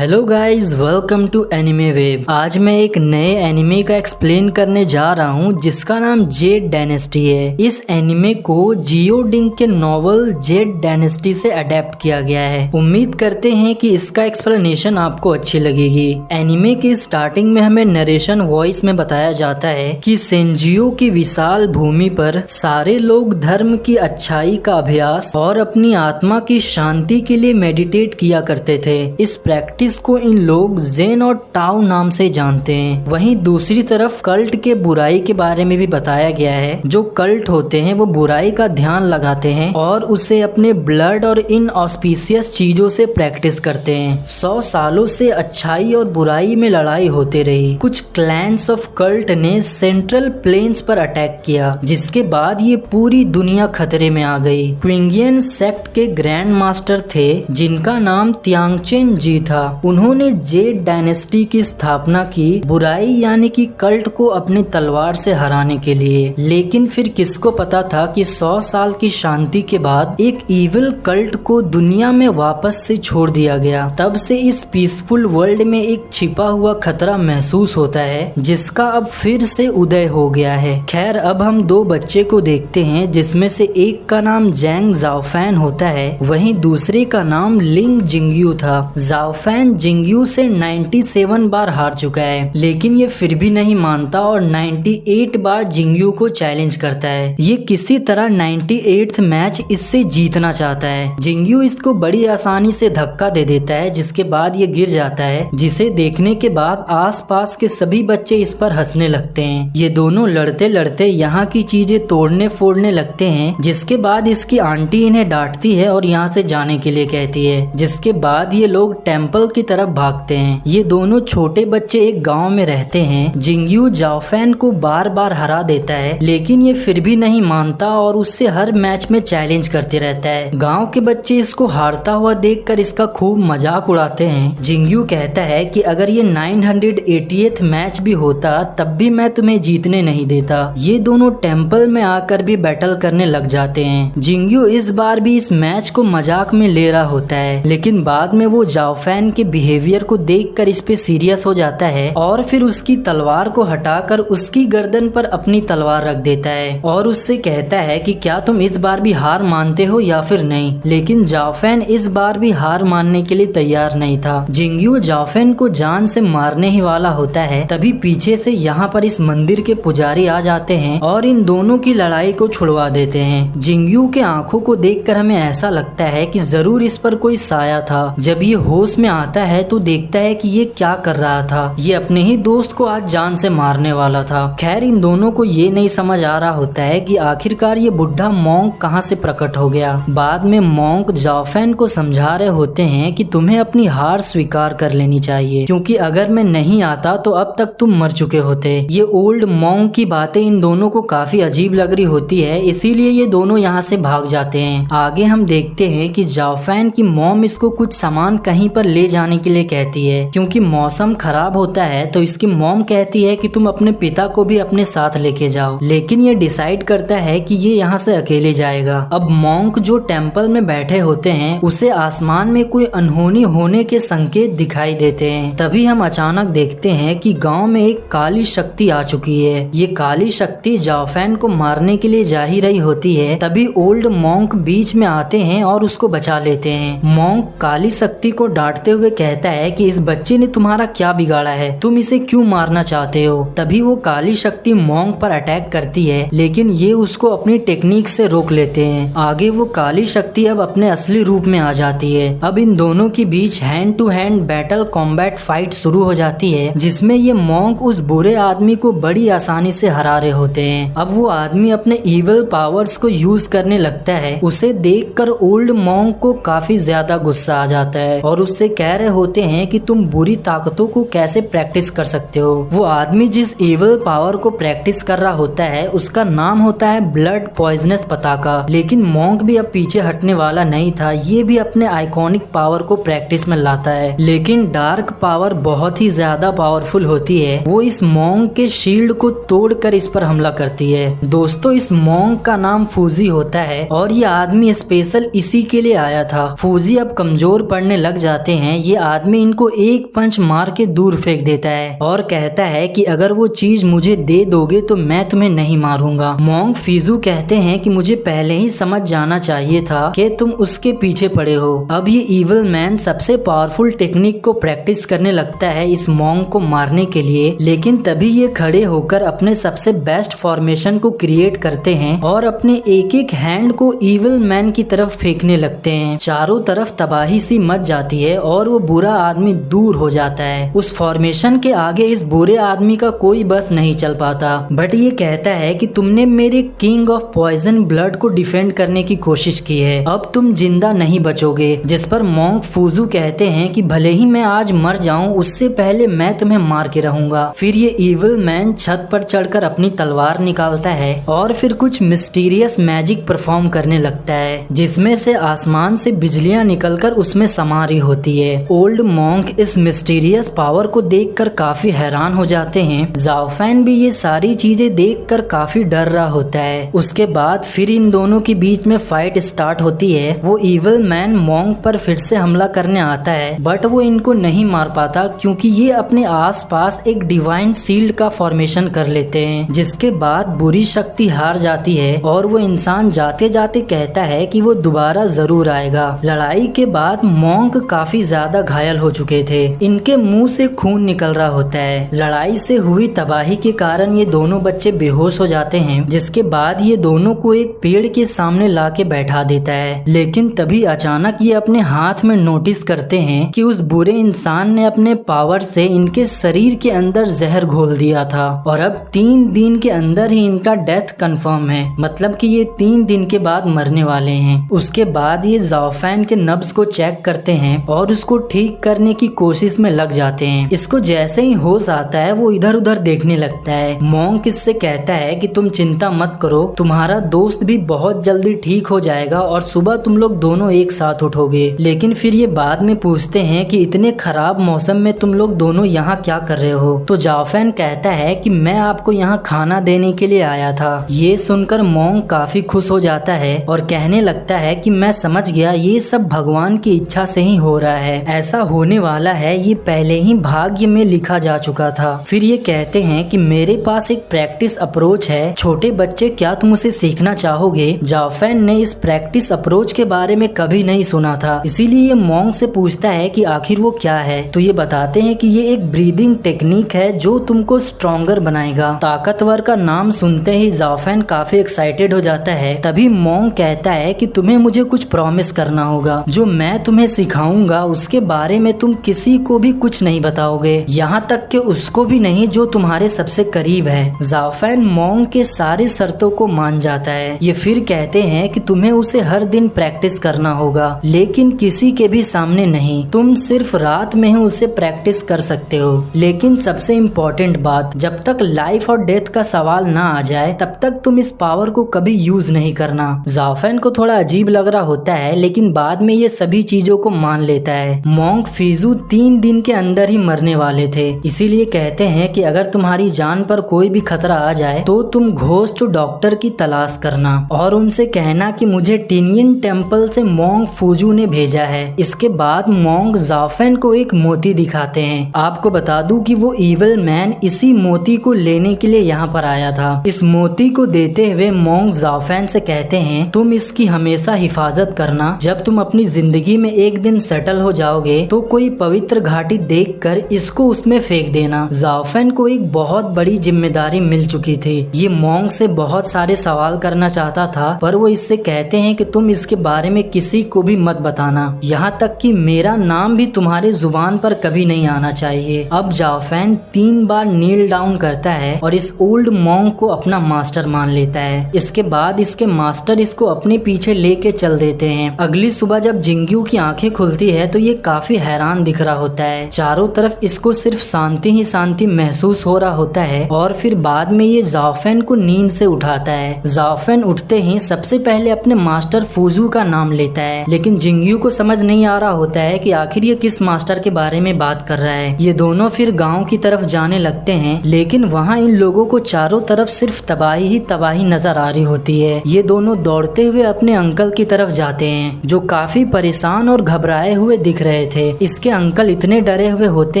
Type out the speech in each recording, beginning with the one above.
Hello guys, welcome to Anime Web. आज मैं एक नए एनिमे का एक्सप्लेन करने जा रहा हूँ जिसका नाम जेड डायनेस्टी है। इस एनिमे को जियोडिंग के नॉवल जेड डायनेस्टी से अडेप्ट किया गया है। उम्मीद करते हैं कि इसका एक्सप्लेनेशन आपको अच्छी लगेगी। एनिमे की स्टार्टिंग में हमें नरेशन वॉइस में बताया जाता है कि सेंजियो की विशाल भूमि पर सारे लोग धर्म की अच्छाई का अभ्यास और अपनी आत्मा की शांति के लिए मेडिटेट किया करते थे। इस प्रैक्टिस को इन लोग जेन और टाओ नाम से जानते हैं। वहीं दूसरी तरफ कल्ट के बुराई के बारे में भी बताया गया है। जो कल्ट होते हैं वो बुराई का ध्यान लगाते हैं और उसे अपने ब्लड और इन ऑस्पिशियस चीजों से प्रैक्टिस करते हैं। 100 सालों से अच्छाई और बुराई में लड़ाई होते रही। कुछ क्लैंस ऑफ कल्ट ने सेंट्रल प्लेन्स पर अटैक किया, जिसके बाद ये पूरी दुनिया खतरे में आ गई। क्विंगियन सेक्ट के ग्रैंड मास्टर थे जिनका नाम त्यांगचेन जी था। उन्होंने जेड डायनेस्टी की स्थापना की बुराई यानी कि कल्ट को अपनी तलवार से हराने के लिए। लेकिन फिर किसको पता था कि 100 साल की शांति के बाद एक इविल कल्ट को दुनिया में वापस से छोड़ दिया गया। तब से इस पीसफुल वर्ल्ड में एक छिपा हुआ खतरा महसूस होता है जिसका अब फिर से उदय हो गया है। खैर, अब हम दो बच्चे को देखते हैं जिसमें से एक का नाम जैंग जाओफैन होता है, वहीं दूसरे का नाम लिंग जिंगयू था। जाओफैन जिंगयू से 97 बार हार चुका है, लेकिन ये फिर भी नहीं मानता और 98 बार जिंगयू को चैलेंज करता है। ये किसी तरह 98th मैच इससे जीतना चाहता है। जिंगयू इसको बड़ी आसानी से धक्का दे देता है, जिसके बाद ये गिर जाता है, जिसे देखने के बाद आसपास के सभी बच्चे इस पर हंसने लगते हैं। ये दोनों लड़ते लड़ते यहाँ की चीजें तोड़ने फोड़ने लगते हैं, जिसके बाद इसकी आंटी इन्हें डांटती है और यहाँ से जाने के लिए कहती है। जिसके बाद ये लोग टेम्पल की तरफ भागते हैं। ये दोनों छोटे बच्चे एक गांव में रहते हैं। जिंगयू जाओफैन को बार बार हरा देता है, लेकिन ये फिर भी नहीं मानता और उससे हर मैच में चैलेंज करते रहता है। गांव के बच्चे इसको हारता हुआ देखकर इसका खूब मजाक उड़ाते हैं। जिंगयू कहता है कि अगर ये 980th मैच भी होता तब भी मैं तुम्हें जीतने नहीं देता। ये दोनों टेम्पल में आकर भी बैटल करने लग जाते हैं। जिंगयू इस बार भी इस मैच को मजाक में ले रहा होता है, लेकिन बाद में वो जाओफैन के बिहेवियर को देखकर इस पे सीरियस हो जाता है और फिर उसकी तलवार को हटाकर उसकी गर्दन पर अपनी तलवार रख देता है और उससे कहता है कि क्या तुम इस बार भी हार मानते हो या फिर नहीं। लेकिन जाओफैन इस बार भी हार मानने के लिए तैयार नहीं था। जिंगयू जाओफैन को जान से मारने ही वाला होता है, तभी पीछे से यहाँ पर इस मंदिर के पुजारी आ जाते हैं और इन दोनों की लड़ाई को छुड़वा देते हैं। जिंगयू के आंखों को देखकर हमें ऐसा लगता है कि जरूर इस पर कोई साया था। जब ये होश में आता है तो देखता है कि ये क्या कर रहा था। ये अपने ही दोस्त को आज जान से मारने वाला था। खैर, इन दोनों को ये नहीं समझ आ रहा होता है कि आखिरकार ये बुढ़ा मॉन्क कहाँ से प्रकट हो गया। बाद में मॉन्क जाओफैन को समझा रहे होते हैं कि तुम्हें अपनी हार स्वीकार कर लेनी चाहिए, क्योंकि अगर मैं नहीं आता तो अब तक तुम मर चुके होते। ये ओल्ड मॉन्क की बातें इन दोनों को काफी अजीब लग रही होती है, इसीलिए ये दोनों यहाँ से भाग जाते हैं। आगे हम देखते हैं कि जाओफैन की मॉम इसको कुछ सामान कहीं पर ले जाने के लिए कहती है। क्योंकि मौसम खराब होता है तो इसकी मॉम कहती है कि तुम अपने पिता को भी अपने साथ लेके जाओ, लेकिन ये डिसाइड करता है कि ये यहाँ से अकेले जाएगा। अब मॉन्क जो टेम्पल में बैठे होते हैं उसे आसमान में कोई अनहोनी होने के संकेत दिखाई देते हैं। तभी हम अचानक देखते हैं कि गांव में एक काली शक्ति आ चुकी है। ये काली शक्ति जाओफैन को मारने के लिए जा ही रही होती है, तभी ओल्ड मॉन्क बीच में आते हैं और उसको बचा लेते हैं। मॉन्क काली शक्ति को डांटते हुए कहता है कि इस बच्चे ने तुम्हारा क्या बिगाड़ा है, तुम इसे क्यों मारना चाहते हो। तभी वो काली शक्ति मॉन्क पर अटैक करती है, लेकिन ये उसको अपनी टेक्निक से रोक लेते हैं। आगे वो काली शक्ति अब अपने असली रूप में आ जाती है। अब इन दोनों के बीच hand to hand battle combat fight शुरू हो जाती है, जिसमें ये मॉन्क उस बुरे आदमी को बड़ी आसानी से हरा रहे होते हैं। अब वो आदमी अपने इविल पावर्स को यूज करने लगता है। उसे देखकर ओल्ड मॉन्क को काफी ज्यादा गुस्सा आ जाता है और उससे कह रहे होते हैं कि तुम बुरी ताकतों को कैसे प्रैक्टिस कर सकते हो। वो आदमी जिस इविल पावर को प्रैक्टिस कर रहा होता है उसका नाम होता है ब्लड पॉइजनस पताका। लेकिन मॉन्क भी अब पीछे हटने वाला नहीं था। ये भी अपने आइकॉनिक पावर को प्रैक्टिस में लाता है, लेकिन डार्क पावर बहुत ही ज्यादा पावरफुल होती है। वो इस मॉन्क के शील्ड को तोड़कर इस पर हमला करती है। दोस्तों, इस मॉन्क का नाम फूजी होता है और ये आदमी स्पेशल इसी के लिए आया था। फूजी अब कमजोर पड़ने लग जाते हैं। ये आदमी इनको एक पंच मार के दूर फेंक देता है और कहता है कि अगर वो चीज मुझे दे दोगे तो मैं तुम्हें नहीं मारूंगा। मोंग फीजू कहते हैं कि मुझे पहले ही समझ जाना चाहिए था कि तुम उसके पीछे पड़े हो। अब ये इविल मैन सबसे पावरफुल टेक्निक को प्रैक्टिस करने लगता है इस मोंग को मारने के लिए, लेकिन तभी ये खड़े होकर अपने सबसे बेस्ट फॉर्मेशन को क्रिएट करते हैं और अपने एक एक हैंड को इविल मैन की तरफ फेंकने लगते हैं। चारों तरफ तबाही सी मच जाती है और वो बुरा आदमी दूर हो जाता है। उस फॉर्मेशन के आगे इस बुरे आदमी का कोई बस नहीं चल पाता, बट ये कहता है कि तुमने मेरे किंग ऑफ पॉइजन ब्लड को डिफेंड करने की कोशिश की है, अब तुम जिंदा नहीं बचोगे। जिस पर मोंग फूजू कहते हैं कि भले ही मैं आज मर जाऊं, उससे पहले मैं तुम्हें मार के रहूंगा। फिर ये इविल मैन छत पर चढ़कर अपनी तलवार निकालता है और फिर कुछ मिस्टीरियस मैजिक परफॉर्म करने लगता है, जिसमें से आसमान से बिजलियां निकलकर उसमें समा रही होती है। ओल्ड मोंग इस मिस्टीरियस पावर को देखकर काफी हैरान हो जाते हैं। जाओ फैन भी ये सारी चीजें देखकर काफी डर रहा होता है। उसके बाद फिर इन दोनों के बीच में फाइट स्टार्ट होती है। वो इविल मैन मोंग पर फिर से हमला करने आता है, बट वो इनको नहीं मार पाता क्योंकि ये अपने आसपास एक डिवाइन सील्ड का फॉर्मेशन कर लेते हैं। जिसके बाद बुरी शक्ति हार जाती है और वो इंसान जाते जाते कहता है कि वो दोबारा जरूर आएगा। लड़ाई के बाद मोंग काफी ज्यादा घायल हो चुके थे, इनके मुंह से खून निकल रहा होता है। लड़ाई से हुई तबाही के कारण ये दोनों बच्चे बेहोश हो जाते हैं, जिसके बाद ये दोनों को एक पेड़ के सामने लाके बैठा देता है। लेकिन तभी अचानक ये अपने हाथ में नोटिस करते हैं कि उस बुरे इंसान ने अपने पावर से इनके शरीर के अंदर जहर घोल दिया था और अब 3 दिन के अंदर ही इनका डेथ कंफर्म है, मतलब कि ये 3 दिन के बाद मरने वाले हैं। उसके बाद ये जाओफैन के नब्ज को चेक करते हैं और उसको ठीक करने की कोशिश में लग जाते हैं। इसको जैसे ही होश आता है वो इधर उधर देखने लगता है। मोंग इससे कहता है कि तुम चिंता मत करो, तुम्हारा दोस्त भी बहुत जल्दी ठीक हो जाएगा और सुबह तुम लोग दोनों एक साथ उठोगे। लेकिन फिर ये बाद में पूछते हैं कि इतने खराब मौसम में तुम लोग दोनों यहाँ क्या कर रहे हो? तो जाओफैन कहता है कि मैं आपको यहाँ खाना देने के लिए आया था। ये सुनकर मोंग काफी खुश हो जाता है और कहने लगता है कि मैं समझ गया, ये सब भगवान की इच्छा से ही हो रहा है, ऐसा होने वाला है, ये पहले ही भाग्य में लिखा जा चुका था। फिर ये कहते हैं कि मेरे पास एक प्रैक्टिस अप्रोच है, छोटे बच्चे क्या तुम उसे सीखना चाहोगे? जाओफैन ने इस प्रैक्टिस अप्रोच के बारे में कभी नहीं सुना था, इसीलिए ये मोंग से पूछता है कि आखिर वो क्या है। तो ये बताते हैं कि ये एक ब्रीदिंग टेक्निक है जो तुमको स्ट्रॉन्गर बनाएगा। ताकतवर का नाम सुनते ही जाओफैन काफी एक्साइटेड हो जाता है। तभी मोंग कहता है कि तुम्हें मुझे कुछ प्रॉमिस करना होगा, जो मैं तुम्हें सिखाऊंगा उसके बारे में तुम किसी को भी कुछ नहीं बताओगे, यहाँ तक कि उसको भी नहीं जो तुम्हारे सबसे करीब है। जाओफैन मोंग के सारे शर्तों को मान जाता है। ये फिर कहते हैं कि तुम्हें उसे हर दिन प्रैक्टिस करना होगा, लेकिन किसी के भी सामने नहीं, तुम सिर्फ रात में ही उसे प्रैक्टिस कर सकते हो। लेकिन सबसे इम्पोर्टेंट बात, जब तक लाइफ और डेथ का सवाल ना आ जाए तब तक तुम इस पावर को कभी यूज नहीं करना। जाओफैन को थोड़ा अजीब लग रहा होता है, लेकिन बाद में ये सभी चीजों को मान लेता है। मोंग फीजू 3 दिन के अंदर ही मरने वाले थे, इसीलिए कहते हैं कि अगर तुम्हारी जान पर कोई भी खतरा आ जाए तो तुम घोस्ट डॉक्टर की तलाश करना और उनसे कहना कि मुझे टिनियन टेम्पल से मोंग फूजू ने भेजा है। इसके बाद मोंग जाओफैन को एक मोती दिखाते हैं। आपको बता दूं कि वो इविल मैन इसी मोती को लेने के लिए यहाँ पर आया था। इस मोती को देते हुए मोंग जाओफैन से कहते हैं तुम इसकी हमेशा हिफाजत करना, जब तुम अपनी जिंदगी में एक दिन सेटल हो जाओगे तो कोई पवित्र घाटी देखकर इसको उसमें फेंक देना। जाओफैन को एक बहुत बड़ी जिम्मेदारी मिल चुकी थी। ये मोंग से बहुत सारे सवाल करना चाहता था, पर वो इससे कहते हैं कि तुम इसके बारे में किसी को भी मत बताना, यहाँ तक कि मेरा नाम भी तुम्हारे जुबान पर कभी नहीं आना चाहिए। अब जाओफैन 3 बार नील डाउन करता है और इस ओल्ड मोंग को अपना मास्टर मान लेता है। इसके बाद इसके मास्टर इसको अपने पीछे लेके चल देते हैं। अगली सुबह जब जिंग्यू की आंखें खुलती है तो ये काफी हैरान दिख रहा होता है। चारों तरफ इसको सिर्फ शांति ही शांति महसूस हो रहा होता है और फिर बाद में ये जाओफैन को नींद से उठाता है। जाओफैन उठते ही सबसे पहले अपने मास्टर फूजू का नाम लेता है, लेकिन जिंग्यू को समझ नहीं आ रहा होता है कि आखिर ये किस मास्टर के बारे में बात कर रहा है। ये दोनों फिर गांव की तरफ जाने लगते हैं, लेकिन वहाँ इन लोगों को चारों तरफ सिर्फ तबाही ही तबाही नजर आ रही होती है। ये दोनों दौड़ते हुए अपने अंकल की तरफ जाते हैं, जो काफी परेशान और घबराए हुए दिख रहे रहे थे। इसके अंकल इतने डरे हुए होते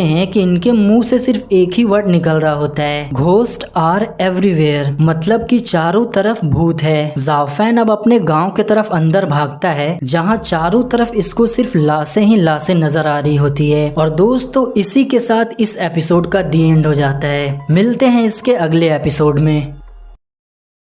हैं कि इनके मुंह से सिर्फ एक ही वर्ड निकल रहा होता है, घोस्ट आर एवरीवेयर, मतलब कि चारों तरफ भूत है। जाओफैन अब अपने गांव के तरफ अंदर भागता है जहां चारों तरफ इसको सिर्फ लाशें ही लाशें नजर आ रही होती है। और दोस्तों इसी के साथ इस एपिसोड का दी एंड हो जाता है। मिलते हैं इसके अगले एपिसोड में।